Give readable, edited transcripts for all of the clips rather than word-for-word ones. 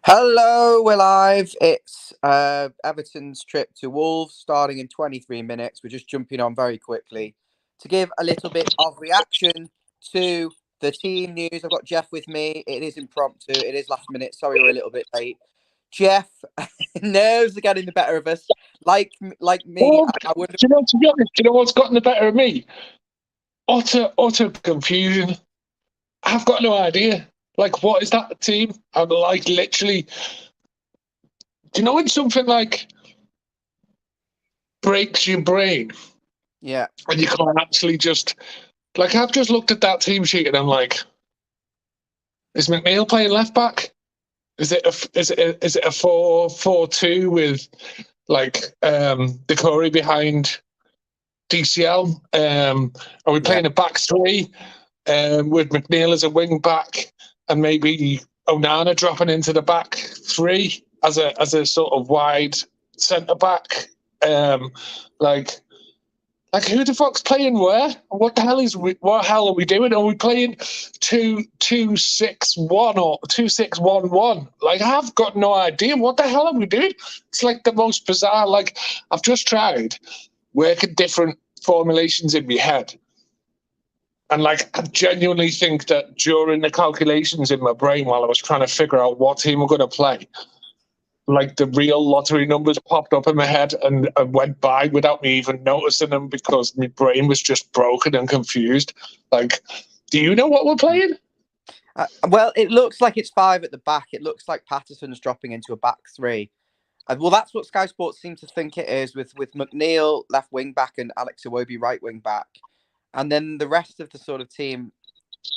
Hello, we're live. It's Everton's trip to Wolves starting in 23 minutes. We're just jumping on very quickly to give a little bit of reaction to the team news. I've got Jeff with me. It is impromptu. It is last minute. Sorry, we're a little bit late. Jeff, nerves are getting the better of us. Like me, Well, I would. to be honest, do you know what's gotten the better of me? Utter confusion. I've got no idea. Like, what is that team? I'm like literally. Do you know when something like breaks your brain Yeah, and you can't actually just like? I've just looked at that team sheet and I'm like, is McNeil playing left back? Is it a 4-4-2 with like Decore behind DCL? Are we yeah. playing a back three with McNeil as a wing back and maybe Onana dropping into the back three as a sort of wide centre back? Like who the fuck's playing where? What the hell are we doing? Are we playing 2-2-6-1 or 2-6-1-1? Like, I've got no idea. What the hell are we doing? It's like the most bizarre. Like, I've just tried working different formulations in my head. And like, I genuinely think that during the calculations in my brain while I was trying to figure out what team we're going to play, like the real lottery numbers popped up in my head and went by without me even noticing them because my brain was just broken and confused. Like, do you know what we're playing? Well, it looks like it's 5 at the back. It looks like Patterson's dropping into a back 3. Well, that's what Sky Sports seem to think it is, with McNeil left wing back and Alex Iwobi right wing back. And then the rest of the sort of team,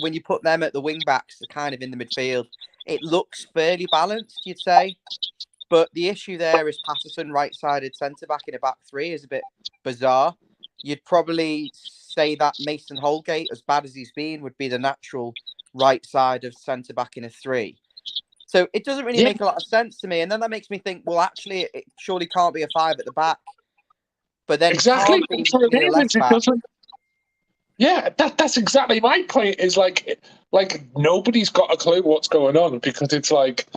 when you put them at the wing backs, kind of in the midfield, it looks fairly balanced, you'd say. But the issue there is Patterson right-sided centre-back in a back 3 is a bit bizarre. You'd probably say that Mason Holgate, as bad as he's been, would be the natural right side of centre-back in a 3. So it doesn't really make a lot of sense to me. And then that makes me think, well, actually, it surely can't be a 5 at the back. But then Exactly. it can't be a left back. Yeah, that's exactly my point. Is like nobody's got a clue what's going on because it's like,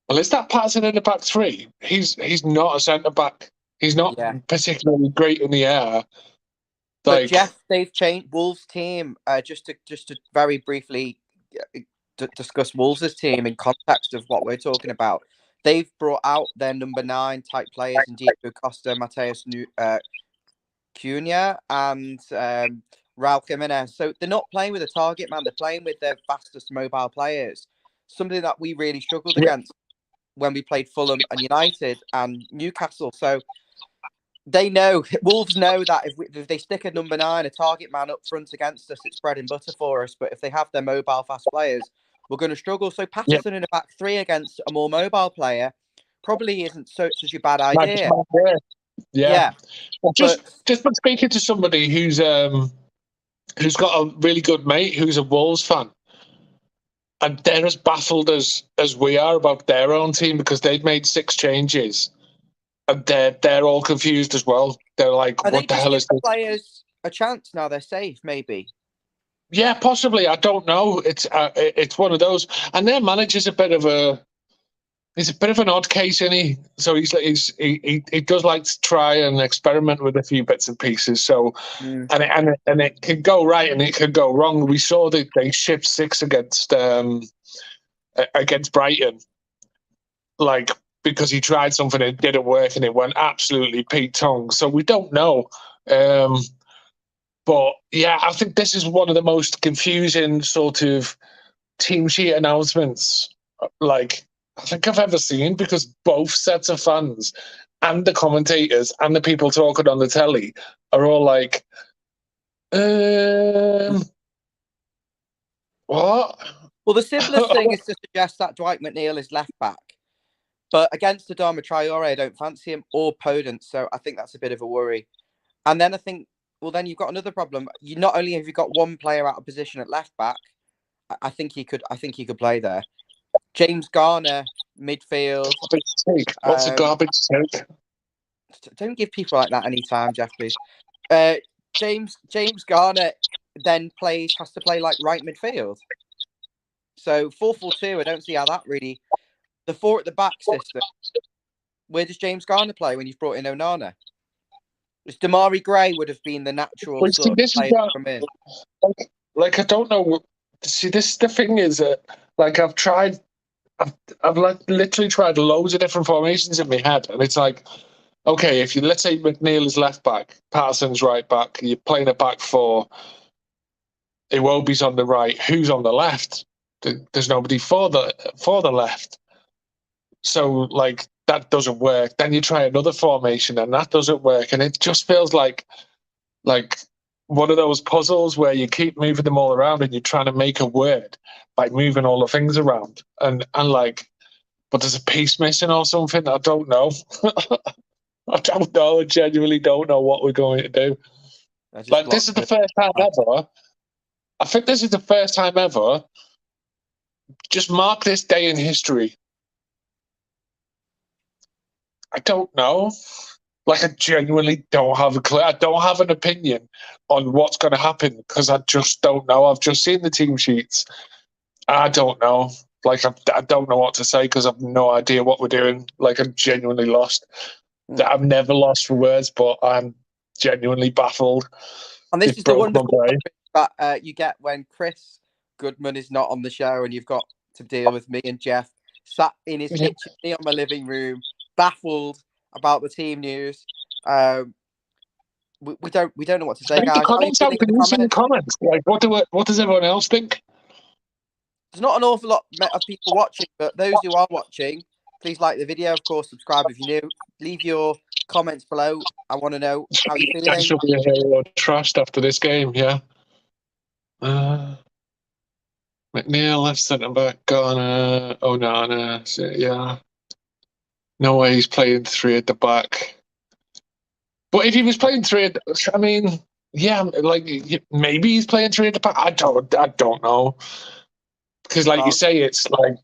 well, is that Patterson in the back 3? He's not a centre back. He's not particularly great in the air. But Jeff, they've changed Wolves' team. Just to very briefly discuss Wolves' team in context of what we're talking about. They've brought out their number 9 type players in Diego Costa, Mateus Cunha, and Raul Jimenez. So they're not playing with a target man. They're playing with their fastest mobile players. Something that we really struggled against when we played Fulham and United and Newcastle. So Wolves know that if they stick a number 9, a target man up front against us, it's bread and butter for us. But if they have their mobile fast players, we're going to struggle. So Patterson in a back 3 against a more mobile player probably isn't such a bad idea. Yeah. Well, just been speaking to somebody who's got a really good mate who's a Wolves fan. And they're as baffled as we are about their own team because they've made 6 changes. And they're all confused as well. They're like, what the hell is this? Players a chance now they're safe, maybe. Yeah, possibly. I don't know. It's one of those. And their manager's he's a bit of an odd case, isn't he? So he does like to try and experiment with a few bits and pieces. So and it can go right and it can go wrong. We saw that they shipped 6 against Brighton, like because he tried something and it didn't work and it went absolutely Pete Tong. So we don't know. But yeah, I think this is one of the most confusing sort of team sheet announcements like I think I've ever seen because both sets of fans and the commentators and the people talking on the telly are all like, what? Well, the simplest thing is to suggest that Dwight McNeil is left back. But against Adama Traore, I don't fancy him, or Podence, so I think that's a bit of a worry. And then I think, well, then you've got another problem. You not only have you got one player out of position at left back, I think he could play there. James Garner, midfield. What's a garbage take? Don't give people like that any time, Jeff, please. James Garner then has to play like right midfield. So 4-4-2, I don't see how that really. The four at the back system. Where does James Garner play when you've brought in Onana? Just Damari Gray would have been the natural Well, see, sort of this is player what, from in. like I don't know. See, this the thing is that like I've like literally tried loads of different formations in my head, and it's like, okay, if you let's say McNeil is left back, Patterson's right back, you're playing a back four, Iwobi's on the right, who's on the left? There's nobody for the left, so like that doesn't work. Then you try another formation, and that doesn't work, and it just feels like one of those puzzles where you keep moving them all around, and you're trying to make a word by moving all the things around, and like. But there's a piece missing or something. I don't know. I don't know. I genuinely don't know what we're going to do. Like, this is the first time ever. I think this is the first time ever. Just mark this day in history. I don't know. Like, I genuinely don't have a clue. I don't have an opinion on what's going to happen because I just don't know. I've just seen the team sheets. I don't know. Like, I don't know what to say because I've no idea what we're doing. Like, I'm genuinely lost. I'm never lost for words, but I'm genuinely baffled. And this It is the broke my wonderful brain. that you get when Chris Goodman is not on the show and you've got to deal with me and Jeff sat in his kitchen, me on my living room, baffled about the team news. We don't know what to say, guys. Comments. Like, what does everyone else think? There's not an awful lot of people watching, but those who are watching, please like the video. Of course, subscribe if you're new. Leave your comments below. I want to know how you're feeling. I shall be a hero trashed after this game. Yeah. McNeil left centre back. Garner, Onana. So, yeah. No way he's playing three at the back. But if he was playing three, I mean, yeah, like maybe he's playing three at the back. I don't know. Because, like you say, it's like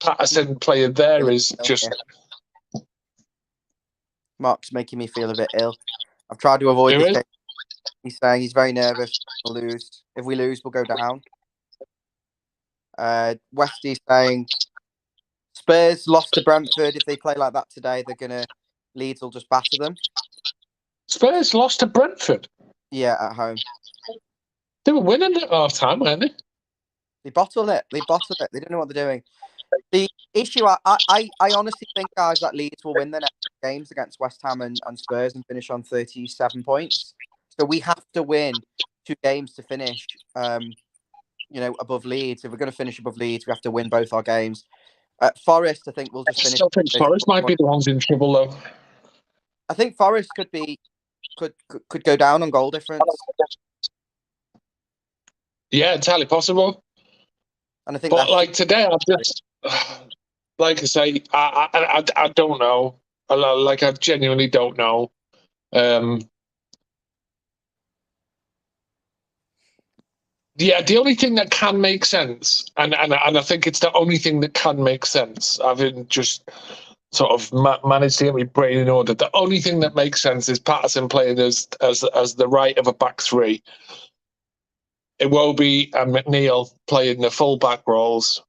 Patterson playing there is just. Mark's making me feel a bit ill. I've tried to avoid this game. He's saying he's very nervous. We'll lose. If we lose, we'll go down. Westy's saying Spurs lost to Brentford. If they play like that today, Leeds will just batter them. Spurs lost to Brentford? Yeah, at home. They were winning at half time, weren't they? They bottled it. They don't know what they're doing. The issue, I honestly think, guys, that Leeds will win the next games against West Ham and Spurs and finish on 37 points. So we have to win 2 games to finish, above Leeds. If we're going to finish above Leeds, we have to win both our games. Forest, I think, will just finish. I still think Forest might be the ones in trouble, though. I think Forest could go down on goal difference. Yeah, entirely possible. And I think, but like today, I've just, like I say, I don't know. Like I genuinely don't know. Yeah, the only thing that can make sense, and I think it's the only thing that can make sense, having just sort of managed to get my brain in order. The only thing that makes sense is Patterson playing as the right of a back three. Iwobi and McNeil playing the full back roles.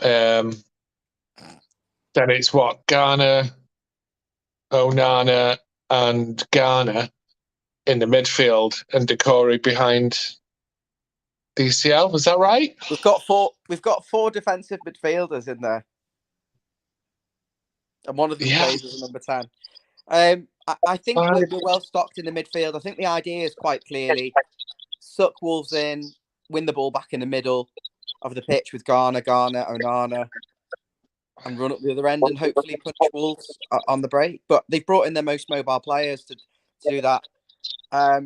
Then it's Garner, Onana, and Garner in the midfield, and Decore behind DCL. Is that right? We've got 4 defensive midfielders in there, and one of them plays as a number 10. I think we're well stocked in the midfield. I think the idea is quite clearly suck Wolves in, win the ball back in the middle of the pitch with Garner, Onana, and run up the other end and hopefully punch Wolves on the break. But they've brought in their most mobile players to do that.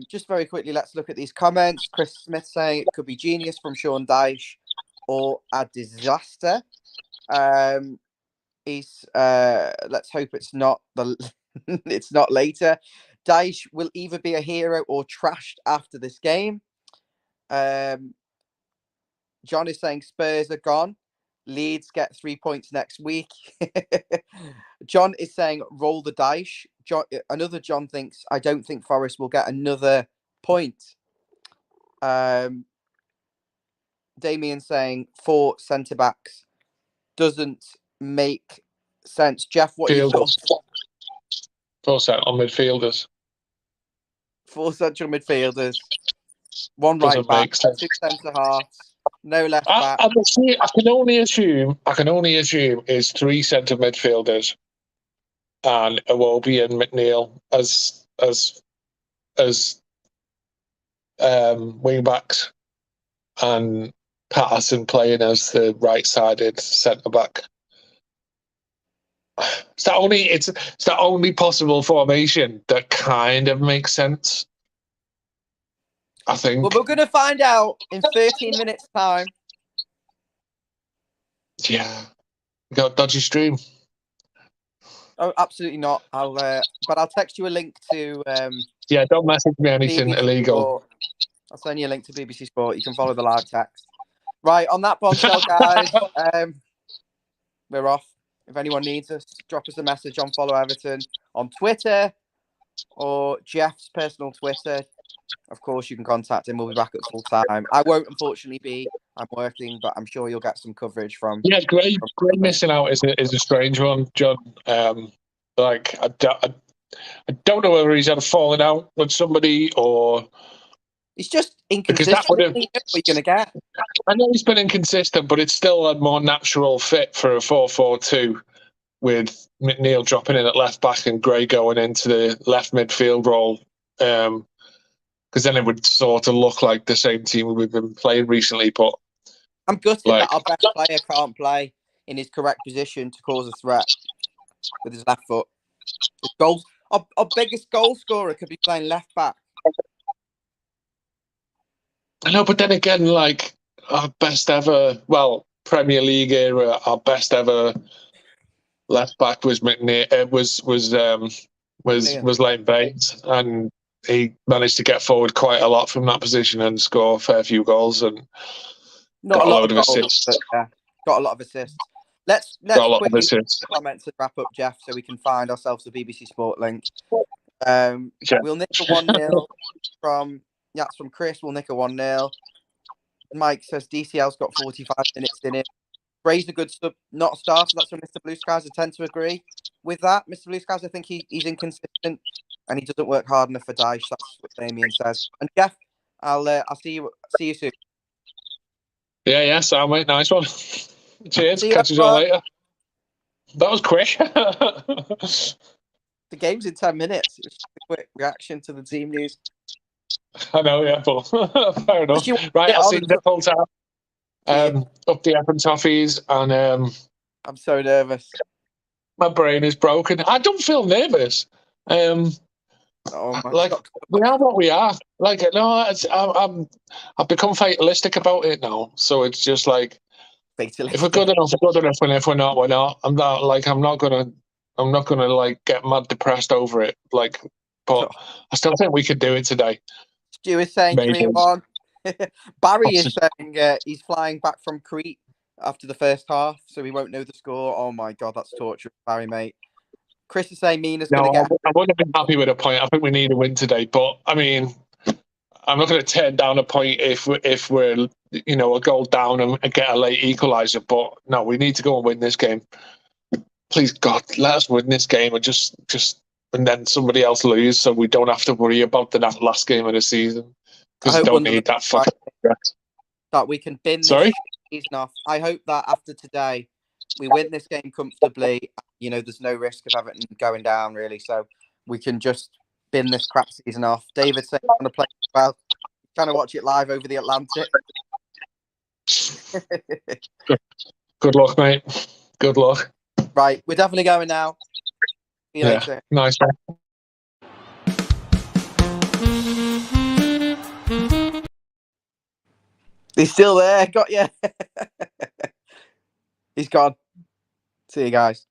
Just very quickly, let's look at these comments. Chris Smith saying it could be genius from Sean Dyche or a disaster. Let's hope it's not it's not later. Dyche will either be a hero or trashed after this game. John is saying Spurs are gone. Leeds get 3 points next week. John is saying roll the Dyche. Another John thinks I don't think Forest will get another point. Damien saying 4 centre backs doesn't make sense. Jeff, what are your Fielders. thoughts? 4 set on midfielders. 4 central midfielders, 1 Doesn't right back, make sense. 2 centre halves, no left back. I can only assume it's 3 centre midfielders and Iwobi and McNeil as wing backs, and Patterson playing as the right-sided centre back. It's the only possible formation that kind of makes sense, I think. Well, we're going to find out in 13 minutes' time. Yeah, got a dodgy stream. Oh, absolutely not. But I'll text you a link to. Yeah, don't message me anything BBC illegal. Sport. I'll send you a link to BBC Sport. You can follow the live text. Right, on that bombshell, guys, we're off. If anyone needs us, drop us a message on Follow Everton on Twitter or Jeff's personal Twitter. Of course, you can contact him. We'll be back at full time. I won't, unfortunately, be. I'm working, but I'm sure you'll get some coverage from. Yeah, Gray missing out is a strange one, John. I don't know whether he's had a falling out with somebody or He's just because inconsistent. that would have. What are you going to get? I know he's been inconsistent, but it's still a more natural fit for a 4-4-2 with McNeil dropping in at left back and Gray going into the left midfield role. Because then it would sort of look like the same team we've been playing recently. But I'm gutted that our best player can't play in his correct position to cause a threat with his left foot. His goals, our biggest goal scorer could be playing left back. I know, but then again, like our best ever, Premier League era, our best ever left back was McNeil. Was Leighton Baines, and he managed to get forward quite a lot from that position and score a fair few goals and Not got a lot load of goals, assists. but, yeah, got a lot of assists. Let's quickly comment to wrap up, Jeff, so we can find ourselves the BBC Sport link. We'll nick a 1-0 from Chris. We'll nick a 1-0. Mike says DCL's got 45 minutes in it. Bray's a good sub, not a starter. That's from Mr. Blue Skies. I tend to agree with that. Mr. Blue Skies, I think he's inconsistent and he doesn't work hard enough for Dyche. That's what Damien says. And Jeff, I'll see you soon. Yeah, Sam, mate. Nice one. Cheers. Catch you all later. That was quick. The game's in 10 minutes. It was just a quick reaction to the team news. I know, yeah, but fair enough. Right, I'll see you the whole time. Up the Everton toffees, and I'm so nervous. My brain is broken. I don't feel nervous. Oh my God. We are what we are. Like, no, I've become fatalistic about it now. So it's just like, if we're good enough, we're good enough, and if we're not, we're not. I'm not gonna like get mad depressed over it. Like, but I still think we could do it today. Stu is saying 3-1. Barry is saying he's flying back from Crete after the first half, so he won't know the score. Oh my God, that's torture, Barry, mate. Chris is saying Mina's going to get. I would have been happy with a point. I think we need a win today, but I mean, I'm not going to turn down a point if we're a goal down and get a late equaliser. But no, we need to go and win this game. Please God, let us win this game and just and then somebody else lose, so we don't have to worry about the last game of the season because we don't need that fucking stress. That we can bin this season off. I hope that after today we win this game comfortably. There's no risk of Everton going down really, so we can just bin this crap season off. David saying on to play well. Trying to watch it live over the Atlantic. Good luck, mate. Good luck. Right, we're definitely going now. See you later. Nice, man. He's still there. Got you. He's gone. See you guys.